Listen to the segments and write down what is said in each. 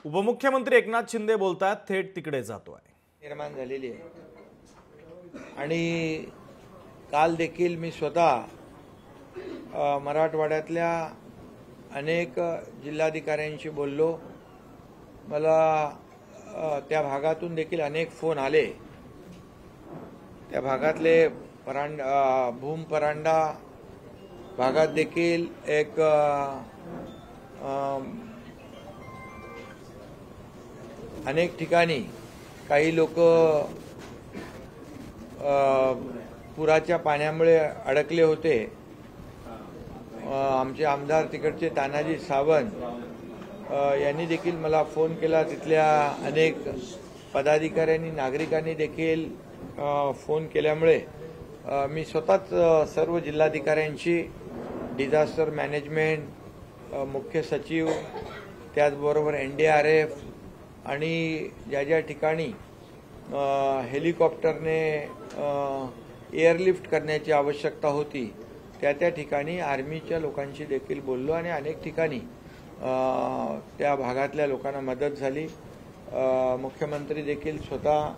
उपमुख्यमंत्री एकनाथ शिंदे बोलतात, थेट तिकडे जातोय. निर्माण झालेली आहे आणि काल देखील मी स्वतः मराठवाड्यातल्या अनेक जिल्हाधिकाऱ्यांशी बोललो. मला त्या भागातून देखील अनेक फोन आले. त्या भागातले भूम परांडा भागात देखील एक अनेक ठिकाणी काही लोक पुराच्या पाण्यामुळे अडकले होते. आमचे आमदार तिकडचे तानाजी सावंत यांनी देखील मला फोन केला. तिथल्या अनेक पदाधिकाऱ्यांनी नागरिकांनी देखील फोन केल्यामुळे मी स्वतःच सर्व जिल्हाधिकाऱ्यांशी डिझास्टर मॅनेजमेंट, मुख्य सचिव, त्याचबरोबर NDRF आणि ज्या ज्या ठिकाणी हेलिकॉप्टरने एअरलिफ्ट करण्याची आवश्यकता होती त्या ठिकाणी आर्मीच्या लोकांशी देखील बोललो आणि अनेक ठिकाणी त्या भागातल्या लोकांना मदत झाली. मुख्यमंत्री देखील स्वतः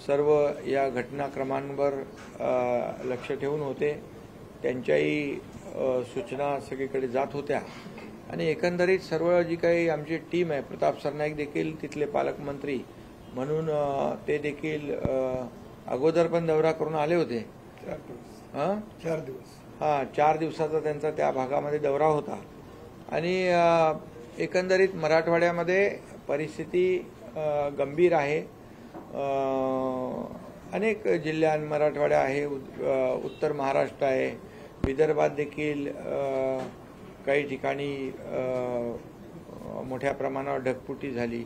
सर्व या घटनाक्रमांवर लक्ष ठेवून होते. त्यांच्याही सूचना सगळीकडे जात होत्या आणि एकंदरीत सर्व जी काही आमची टीम आहे, प्रताप सरनाईक देखील तिथले पालकमंत्री म्हणून ते देखील अगोदर पण दौरा करून आले होते. 4 दिवस 4 दिवसाचा त्यांचा त्या भागामध्ये दौरा होता आणि एकंदरीत मराठवाड्यामध्ये परिस्थिती गंभीर आहे. अनेक जिल्ह्यां मराठवाडा आहे, उत्तर महाराष्ट्र आहे, विदर्भात देखील काही ठिकाणी मोठ्या प्रमाणावर ढगफुटी झाली.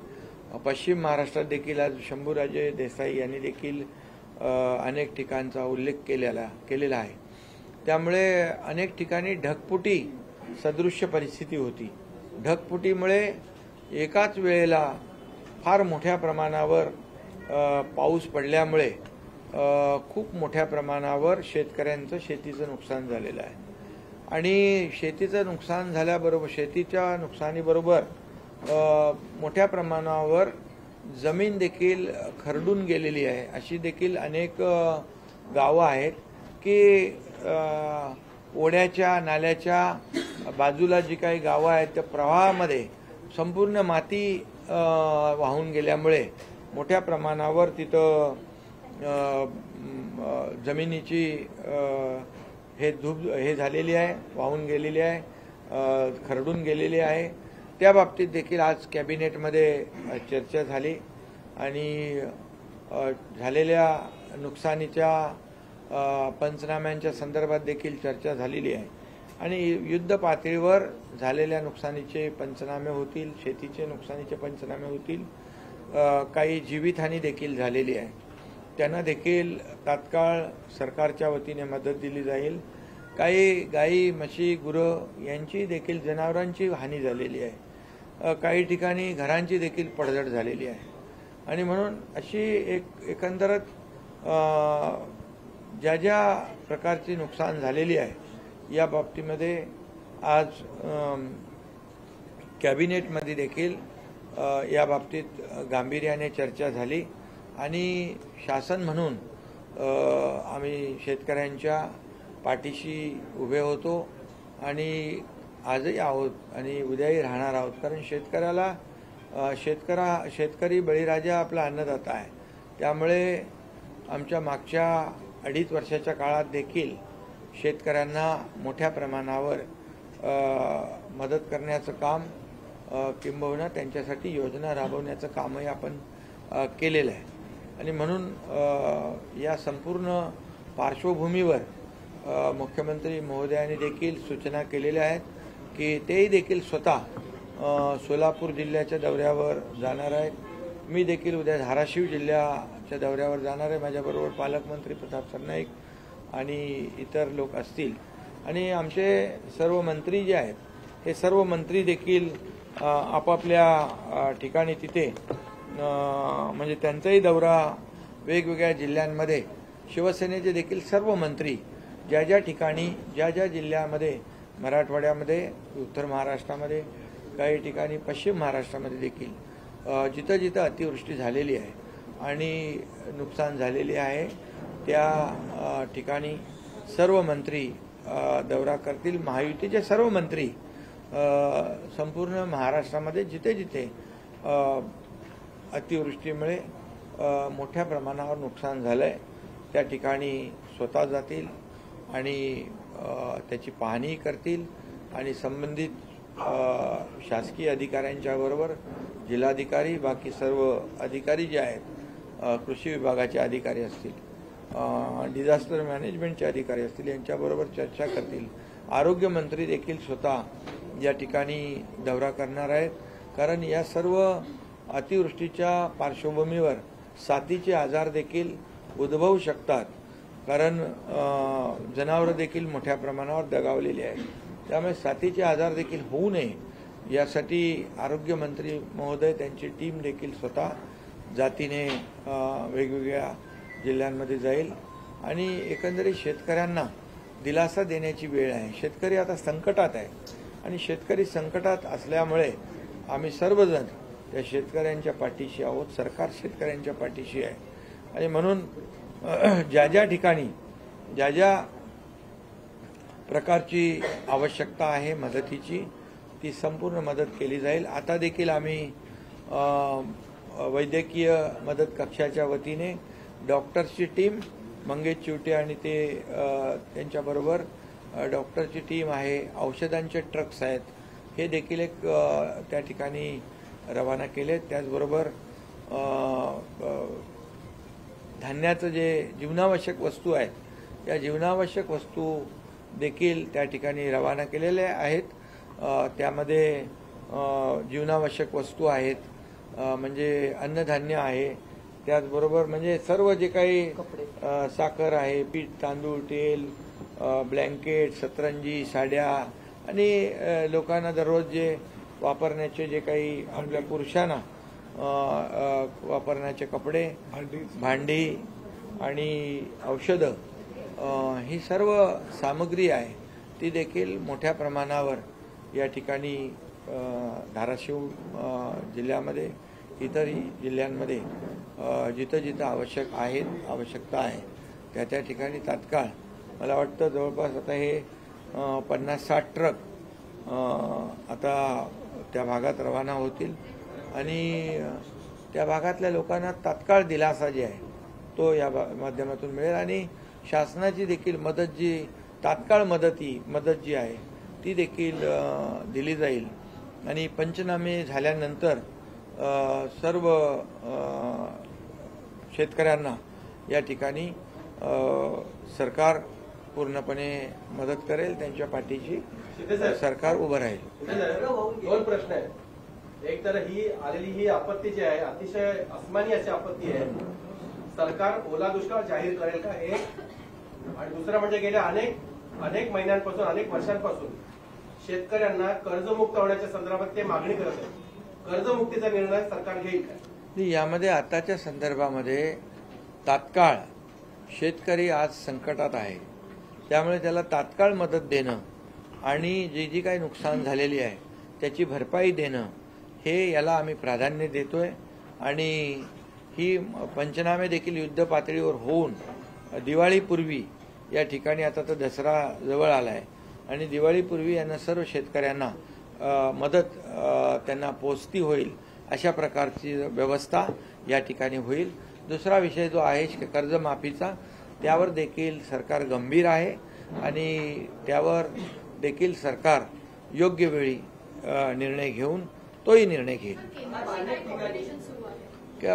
पश्चिम महाराष्ट्रात देखील आज शंभूराजे देसाई यांनी देखील अनेक ठिकाणचा उल्लेख केलेला आहे. त्यामुळे अनेक ठिकाणी ढगफुटी सदृश्य परिस्थिती होती. ढगफुटीमुळे एकाच वेळेला फार मोठ्या प्रमाणावर पाऊस पडल्यामुळे खूप मोठ्या प्रमाणावर शेतकऱ्यांचं शेतीचं नुकसान झालेलं आहे आणि शेतीचं नुकसान झाल्याबरोबर शेतीच्या नुकसानीबरोबर मोठ्या प्रमाणावर जमीन देखील खरडून गेलेली आहे. अशी देखील अनेक गावं आहेत की ओढ्याच्या नाल्याच्या बाजूला जी काही गावं आहेत त्या प्रवाहामध्ये संपूर्ण माती वाहून गेल्यामुळे मोठ्या प्रमाणावर तिथं जमिनीची हे झालेली आहे, वाहून गेलेली आहे, खरडून गेलेली आहे. त्या बाबतीत देखील आज कॅबिनेटमध्ये चर्चा झाली आणि झालेल्या नुकसानीच्या पंचनाम्यांच्या संदर्भात देखील चर्चा झालेली आहे आणि युद्ध पातळीवर झालेल्या नुकसानीचे पंचनामे होतील, शेतीचे नुकसानीचे पंचनामे होतील. काही जीवितहानी देखील झालेली आहे, त्यांना देखील तात्काळ सरकारच्या वतीने मदत दिली जाईल. काही गाई, म्हशी, गुरं यांची देखील जनावरांची हानी झालेली आहे. काही ठिकाणी घरांची देखील पडझड झालेली आहे आणि म्हणून अशी एकंदरच ज्या ज्या प्रकारची नुकसान झालेली आहे या बाबतीमध्ये आज कॅबिनेटमध्ये देखील या बाबतीत गांभीर्याने चर्चा झाली आणि शासन म्हणून आम्ही शेतकऱ्यांच्या पाठीशी उभे होतो आणि आजही आहोत आणि उद्याही राहणार आहोत. कारण शेतकरी बळीराजा आपला अन्नदाता आहे. त्यामुळे आमच्या मागच्या 2.5 वर्षाच्या काळात देखील शेतकऱ्यांना मोठ्या प्रमाणावर मदत करण्याचं काम किंबहुना त्यांच्यासाठी योजना राबवण्याचं कामही आपण केलेलं आहे आणि म्हणून या संपूर्ण पार्श्वभूमीवर मुख्यमंत्री महोदयांनी देखील सूचना केलेल्या आहेत की तेही देखील स्वतः सोलापूर जिल्ह्याच्या दौऱ्यावर जाणार आहेत. मी देखील उद्या धाराशिव जिल्ह्याच्या दौऱ्यावर जाणार आहे. माझ्याबरोबर पालकमंत्री प्रताप सरनाईक आणि इतर लोक असतील आणि आमचे सर्व मंत्री जे आहेत हे सर्व मंत्री देखील आपापल्या ठिकाणी तिथे म्हणजे त्यांचाही दौरा वेगवेगळ्या जिल्ह्यांमध्ये शिवसेनेचे देखील सर्व मंत्री ज्या ज्या ठिकाणी ज्या ज्या जिल्ह्यामध्ये मराठवाड्यामध्ये, उत्तर महाराष्ट्रामध्ये, काही ठिकाणी पश्चिम महाराष्ट्रामध्ये देखील जिथं जिथं अतिवृष्टी झालेली आहे आणि नुकसान झालेले आहे त्या ठिकाणी सर्व मंत्री दौरा करतील. महायुतीचे सर्व मंत्री संपूर्ण महाराष्ट्रामध्ये जिथे जिथे अतिवृष्टीमुळे मोठ्या प्रमाणावर नुकसान झालंय त्या ठिकाणी स्वतः जातील आणि त्याची पाहणी करतील आणि संबंधित शासकीय अधिकाऱ्यांच्या बरोबर जिल्हाधिकारी बाकी सर्व अधिकारी जे आहेत कृषी विभागाचे अधिकारी असतील डिझास्टर मॅनेजमेंटचे अधिकारी असतील यांच्याबरोबर चर्चा करतील. आरोग्यमंत्री देखील स्वतः या ठिकाणी दौरा करणार आहेत कारण या सर्व अतिवृष्टीच्या पार्श्वभूमीवर साथीचे आजार देखील उद्भवू शकतात कारण जनावरं देखील मोठ्या प्रमाणावर दगावलेली आहेत. त्यामुळे साथीचे आजार देखील होऊ नये यासाठी आरोग्यमंत्री महोदय त्यांची टीम देखील स्वतः जातीने वेगवेगळ्या जिल्ह्यांमध्ये जाईल आणि एकंदरीत शेतकऱ्यांना दिलासा देण्याची वेळ आहे. शेतकरी आता संकटात आहे आणि शेतकरी संकटात असल्यामुळे आम्ही सर्वजण त्या शेतकऱ्यांच्या पाठीशी आहोत. सरकार शेतकऱ्यांच्या पाठीशी आहे आणि म्हणून ज्या ज्या ठिकाणी ज्या ज्या प्रकारची आवश्यकता आहे मदतीची ती संपूर्ण मदत केली जाईल. आता देखील आम्ही वैद्यकीय मदत कक्षाच्या वतीने डॉक्टर्सची टीम मंगेश चिवटे आणि ते त्यांच्याबरोबर डॉक्टरची टीम आहे, औषधांचे ट्रक्स आहेत, हे देखील एक त्या ठिकाणी रवाना केले. त्याचबरोबर धान्याचं जे जीवनावश्यक वस्तू आहेत त्या जीवनावश्यक वस्तू देखील त्या ठिकाणी रवाना केलेल्या आहेत. त्यामध्ये जीवनावश्यक वस्तू आहेत म्हणजे अन्नधान्य आहे, त्याचबरोबर म्हणजे सर्व जे काही साखर आहे, पीठ, तांदूळ, तेल, ब्लँकेट, सतरंजी, साड्या आणि लोकांना दररोज जे वापरण्याचे जे काही आपल्या पुरुषांना वापरण्याचे कपडे, भांडी आणि औषधं ही सर्व सामग्री आहे ती देखील मोठ्या प्रमाणावर या ठिकाणी धाराशिव जिल्ह्यामध्ये इतरही जिल्ह्यांमध्ये जिथं जिथं आवश्यकता आहे त्या त्या ठिकाणी तात्काळ मला वाटतं जवळपास आता हे 50-60 ट्रक आता त्या भागात रवाना होतील आणि त्या भागातल्या लोकांना तात्काळ दिलासा जे आहे तो या माध्यमातून मिळेल आणि शासनाची देखील मदत जी तात्काळ मदत जी आहे ती देखील दिली जाईल. आणि पंचनामे झाल्यानंतर सर्व शेतकऱ्यांना या ठिकाणी सरकार पूर्णपणे मदत करेल, त्यांच्या पाठीशी सरकार उभं राहील. दोन प्रश्न आहेत. एक तर ही आलेली ही आपत्ती जी आहे अतिशय अस्मानी अशी आपत्ती आहे, सरकार ओला दुष्काळ जाहीर करेल का एक, आणि दुसरं म्हणजे गेल्या अनेक महिन्यांपासून अनेक वर्षांपासून शेतकऱ्यांना कर्जमुक्त होण्याच्या संदर्भात ते मागणी करत आहेत, कर्जमुक्तीचा निर्णय सरकार घेईल का? यामध्ये आताच्या संदर्भामध्ये तात्काळ शेतकरी आज संकटात आहे त्यामुळे त्याला तात्काळ मदत देणं आणि जी काही नुकसान झालेली आहे त्याची भरपाई देणं हे याला आम्ही प्राधान्य देतोय. आणि ही पंचनामे देखील युद्ध पातळीवर होऊन दिवाळीपूर्वी या ठिकाणी आता तर दसरा जवळ आला आहे आणि दिवाळीपूर्वी यांना सर्व शेतकऱ्यांना मदत त्यांना पोचती होईल अशा प्रकारची व्यवस्था या ठिकाणी होईल. दुसरा विषय जो आहे कर्जमाफीचा त्यावर देखील सरकार गंभीर आहे आणि त्यावर देखील सरकार योग्य वेळी निर्णय घेऊन तोही निर्णय घेईल.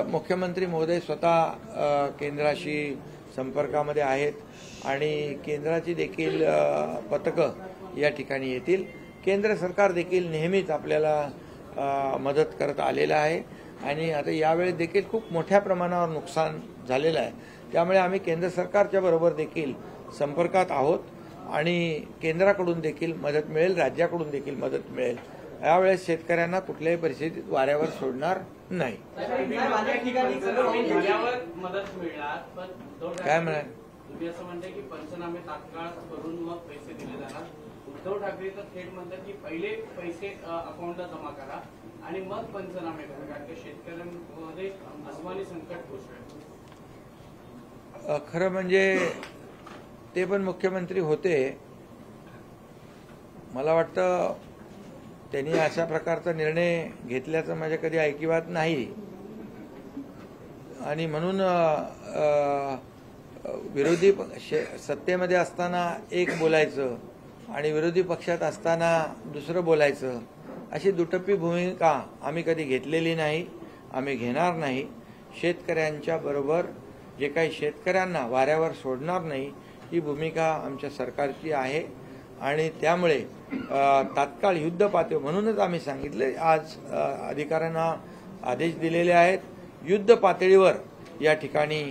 मुख्यमंत्री महोदय स्वतः केंद्राशी संपर्कामध्ये आहेत आणि केंद्राची देखील पथकं या ठिकाणी येतील. केंद्र सरकार देखील नेहमीच आपल्याला मदत करत आलेलं आहे आणि आता यावेळी देखील खूप मोठ्या प्रमाणावर नुकसान झालेलं आहे त्यामुळे आम्ही केंद्र सरकारच्या बरोबर देखील संपर्कात आहोत आणि केंद्राकडून देखील मदत मिळेल, राज्याकडून देखील मदत मिळेल. यावेळेस शेतकऱ्यांना कुठल्याही परिस्थितीत वाऱ्यावर सोडणार नाही. काय म्हणाल? तुम्ही असं म्हणताय की पंचनामे तात्काळ करून मग पैसे दिले जाणार, उद्धव ठाकरे तर थेट म्हणतात की पहिले पैसे अकाउंटला जमा करा आणि मग पंचनामे करा, कारण की शेतकऱ्यांमध्ये अस्मानी संकट पोचलंय. खरं म्हणजे ते पण मुख्यमंत्री होते. मला वाटतं त्यांनी अशा प्रकारचा निर्णय घेतल्याचं माझ्या कधी ऐकिवात नाही आणि म्हणून विरोधी सत्तेमध्ये असताना एक बोलायचं आणि विरोधी पक्षात असताना दुसरं बोलायचं अशी दुटप्पी भूमिका आम्ही कधी घेतलेली नाही, आम्ही घेणार नाही. शेतकऱ्यांच्या बरोबर जे काही शेतकऱ्यांना वाऱ्यावर सोडणार नाही ही भूमिका आमच्या सरकारची आहे आणि त्यामुळे तात्काळ युद्ध पातळी म्हणूनच आम्ही सांगितले, आज अधिकाऱ्यांना आदेश दिलेले आहेत. युद्ध पातळीवर या ठिकाणी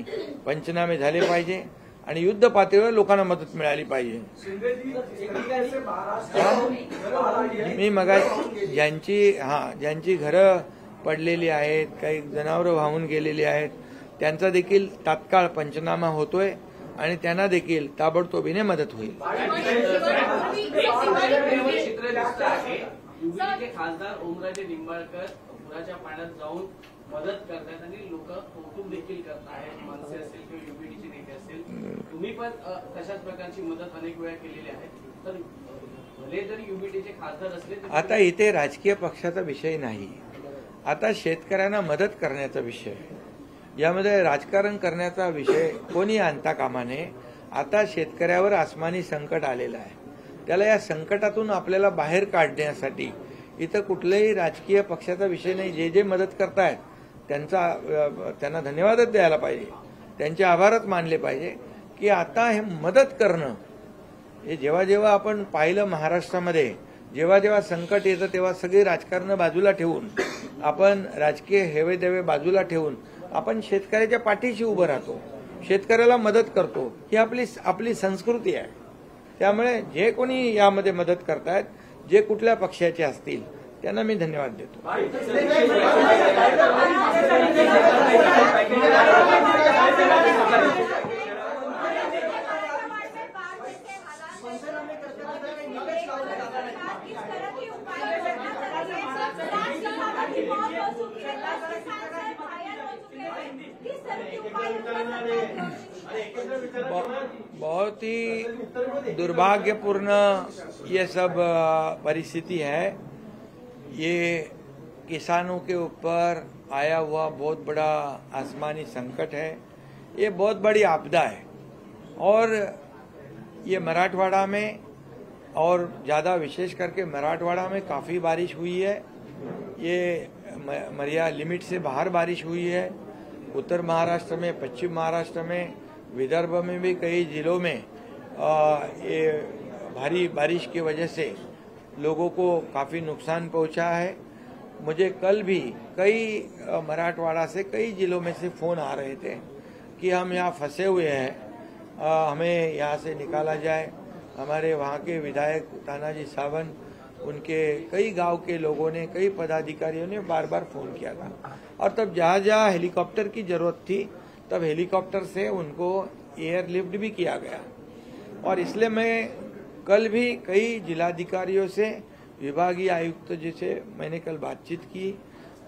पंचनामे झाले पाहिजे आणि युद्ध पातळीवर लोकांना मदत मिळाली पाहिजे. मी मगा ज्यांची घरं पडलेली आहेत, काही जनावरं वाहून गेलेली आहेत, त्यांचा देखील तात्काळ पंचनामा होतोय आणि त्यांना देखील ताबडतोबीने मदत होईल. खासदार ओमराजे निंबाळकर पुराच्या पाण्यात जाऊन मदत करतायत आणि लोक कौतुक देखील करत आहेत. मनसे असेल किंवा युबीडीचे नेते असेल, तुम्ही पण तशाच प्रकारची मदत अनेक वेळा केलेली आहे. तर भले जरी युबीडीचे खासदार असले तरी आता इथे राजकीय पक्षाचा विषय नाही, आता शेतकऱ्यांना मदत करण्याचा विषय. यामध्ये राजकारण करण्याचा विषय कोणी आणता कामा नये. आता शेतकऱ्यावर आसमानी संकट आलेलं आहे, त्याला या संकटातून आपल्याला बाहेर काढण्यासाठी इथं कुठल्याही राजकीय पक्षाचा विषय नाही. जे जे मदत करतायत त्यांना धन्यवादच द्यायला पाहिजे, त्यांचे आभारच मानले पाहिजे की आता हे मदत करणं हे जेव्हा जेव्हा आपण पाहिलं महाराष्ट्रामध्ये जेव्हा जेव्हा संकट येतं तेव्हा सगळी राजकारण बाजूला ठेवून आपण राजकीय हेवेदेवे बाजूला ठेवून आपण शेतकऱ्याच्या पाठीशी उभं राहतो, शेतकऱ्याला मदत करतो. ही आपली संस्कृती आहे. त्यामुळे जे कोणी यामध्ये मदत करतायत, जे कुठल्या पक्षाचे असतील त्यांना मी धन्यवाद देतो. बहुत ही दुर्भाग्यपूर्ण ये सब परिस्थिति है. ये किसानों के ऊपर आया हुआ बहुत बड़ा आसमानी संकट है, ये बहुत बड़ी आपदा है और ये मराठवाड़ा में और ज़्यादा विशेष करके मराठवाड़ा में काफ़ी बारिश हुई है. ये मर्यादा लिमिट से बाहर बारिश हुई है. उत्तर महाराष्ट्र में, पश्चिम महाराष्ट्र में, विदर्भ में भी कई जिलों में ये भारी बारिश की वजह से लोगों को काफ़ी नुकसान पहुंचा है. मुझे कल भी कई मराठवाड़ा से कई जिलों में से फ़ोन आ रहे थे कि हम यहाँ फंसे हुए हैं, हमें यहाँ से निकाला जाए. हमारे वहाँ के विधायक तानाजी सावंत, उनके कई गांव के लोगों ने, कई पदाधिकारियों ने बार बार फ़ोन किया था और तब जहाँ जहाँ हेलीकॉप्टर की ज़रूरत थी तब हेलीकॉप्टर से उनको एयरलिफ्ट भी किया गया. और इसलिए मैं कल भी कई जिलाधिकारियों से, विभागीय आयुक्त जी से मैंने कल बातचीत की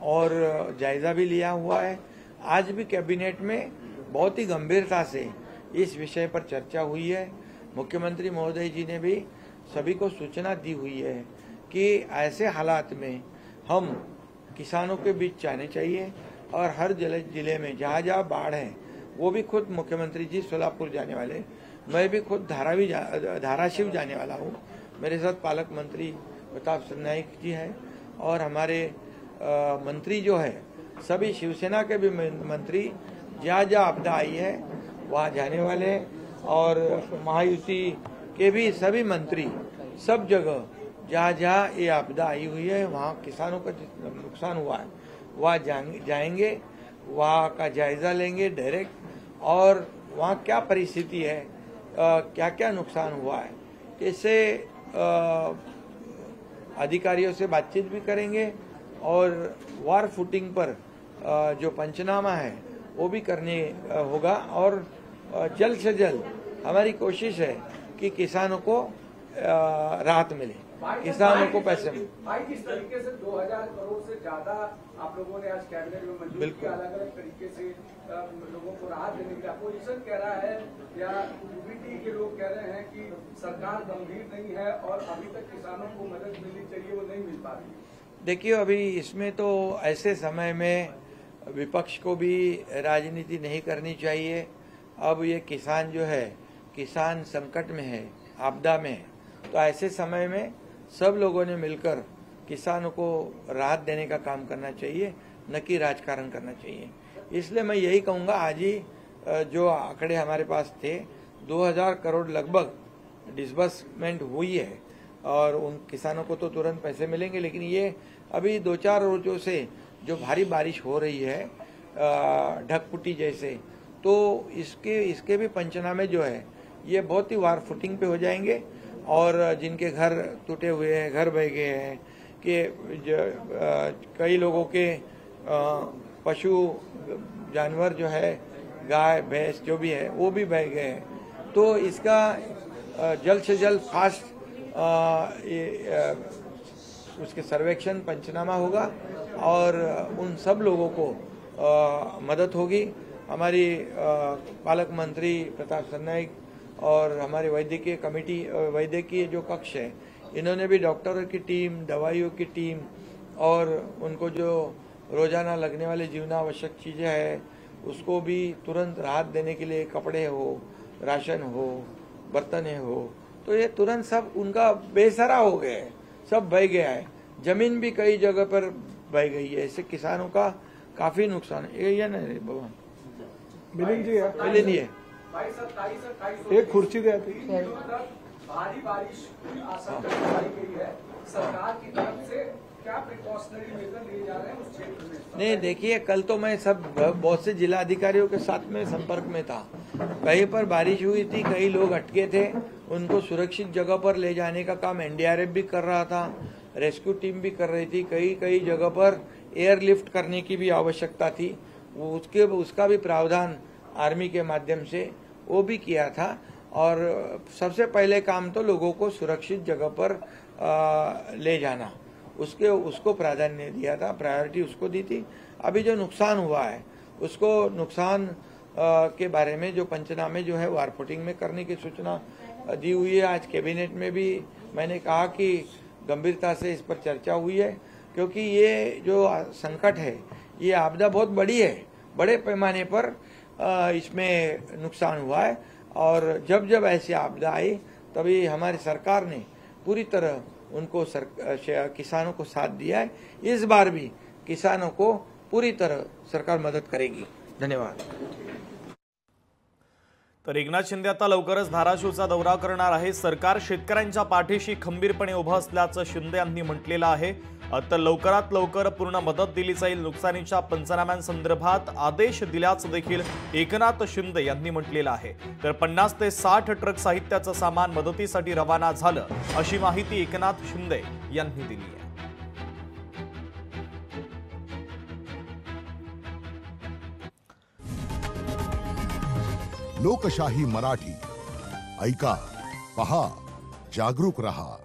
और जायजा भी लिया हुआ है. आज भी कैबिनेट में बहुत ही गंभीरता से इस विषय पर चर्चा हुई है. मुख्यमंत्री महोदय जी ने भी सभी को सूचना दी हुई है कि ऐसे हालात में हम किसानों के बीच जाने चाहिए और हर जिले में जहाँ जहाँ बाढ़ है, वो भी खुद मुख्यमंत्री जी सोलापुर जाने वाले, मैं भी खुद धाराशिव जाने वाला हूँ. मेरे साथ पालक मंत्री प्रताप सरनाईक जी हैं और हमारे मंत्री जो है सभी शिवसेना के भी मंत्री जहाँ जहाँ आपदा आई है वहाँ जाने वाले हैं और महायुति के भी सभी मंत्री सब जगह जहाँ जहाँ ये आपदा आई हुई है, वहाँ किसानों का नुकसान हुआ है वहाँ जाएंगे, वहाँ का जायजा लेंगे डायरेक्ट और वहाँ क्या परिस्थिति है, क्या क्या नुकसान हुआ है, इससे अधिकारियों से बातचीत भी करेंगे और वार फुटिंग पर जो पंचनामा है वो भी करने होगा. और जल्द से जल्द हमारी कोशिश है कि किसानों को राहत मिले, किसानों को पैसे मिले। भाई किस तरीके से 2000 करोड़ से ज्यादा आप लोगों ने आज कैबिनेट में मंजूर बिल्कुल। किया, अलग अलग तरीके से लोगों को राहत देने के लिए अपोजिशन कह रहा है या यूपीटी के लोग कह रहे हैं कि सरकार गंभीर नहीं है और अभी तक किसानों को मदद मिलनी चाहिए वो नहीं मिल पा रही। देखिए, अभी इसमें तो ऐसे समय में विपक्ष को भी राजनीति नहीं करनी चाहिए। अब ये किसान जो है, किसान संकट में है, आपदा में है, तो ऐसे समय में सब लोगों ने मिलकर किसानों को राहत देने का काम करना चाहिए, न कि राजकारण करना चाहिए। इसलिए मैं यही कहूँगा, आज ही जो आंकड़े हमारे पास थे 2000 करोड़ लगभग डिसबर्समेंट हुई है और उन किसानों को तो तुरंत पैसे मिलेंगे, लेकिन ये अभी 2-4 रोजों से जो भारी बारिश हो रही है ढकपुटी जैसे, तो इसके भी पंचनामे जो है ये बहुत ही वार फुटिंग पे हो जाएंगे। और जिनके घर टूटे हुए हैं, घर बह गए हैं, कि कई लोगों के पशु जानवर जो है, गाय भैंस जो भी है वो भी बह गए हैं, तो इसका जल्द से जल्द फास्ट उसके सर्वेक्षण पंचनामा होगा और उन सब लोगों को मदद होगी। हमारी पालक मंत्री प्रताप सरनाईक और हमारी वैद्यकीय कमेटी, वैद्यकीय जो कक्ष है, इन्होंने भी डॉक्टरों की टीम, दवाइयों की टीम और उनको जो रोजाना लगने वाले जीवनावश्यक चीजें हैं उसको भी तुरंत राहत देने के लिए, कपड़े हो, राशन हो, बर्तन हो, तो ये तुरंत सब उनका बेसहारा हो गया है, सब बह गया है। जमीन भी कई जगह पर बह गई है, इससे किसानों का काफी नुकसान है। ये नहीं बाबा मिलिंद जी मिलिंद जी है। भाई 27 एक कुर्सी दे आती भारी बारिश की आशंका जताई गई है, सरकार की तरफ से क्या प्रिकॉशनरी मेजर लिए जा रहे हैं उस क्षेत्र में? नहीं, देखिए, कल तो मैं सब बहुत से जिला अधिकारियों के साथ में संपर्क में था। कहीं पर बारिश हुई थी, कई लोग अटके थे, उनको सुरक्षित जगह पर ले जाने का काम एनडीआरएफ भी कर रहा था, रेस्क्यू टीम भी कर रही थी, कई जगह पर एयरलिफ्ट करने की भी आवश्यकता थी, उसका भी प्रावधान आर्मी के माध्यम से वो भी किया था। और सबसे पहले काम तो लोगों को सुरक्षित जगह पर ले जाना, उसको प्राधान्य दिया था, प्रायोरिटी उसको दी थी। अभी जो नुकसान हुआ है उसको नुकसान के बारे में जो पंचनामे जो है वार फुटिंग में करने की सूचना दी हुई है। आज कैबिनेट में भी मैंने कहा कि गंभीरता से इस पर चर्चा हुई है, क्योंकि ये जो संकट है, ये आपदा बहुत बड़ी है, बड़े पैमाने पर इसमें नुकसान हुआ है। और जब ऐसी आपदा आई तभी हमारी सरकार ने पूरी तरह उनको किसानों को साथ दिया है। इस बार भी किसानों को पूरी तरह सरकार मदत करेगी। धन्यवाद। तर एकनाथ शिंदे आता लवकरच धाराशिवचा दौरा करणार आहे। सरकार शेतकऱ्यांच्या पाठीशी खंबीरपणे उभं असल्याचं शिंदे यांनी म्हटलेलं आहे। तर लवकरात लवकर पूर्ण मदत दिली जाईल। नुकसानीच्या पंचनाम्यांसंदर्भात आदेश दिल्याचं देखील एकनाथ शिंदे यांनी म्हटलेलं आहे। तर 50 ते 60 ट्रक साहित्याचं सामान मदतीसाठी रवाना झालं, अशी माहिती एकनाथ शिंदे यांनी दिली आहे। लोकशाही मराठी ऐका, पहा, जागरूक रहा।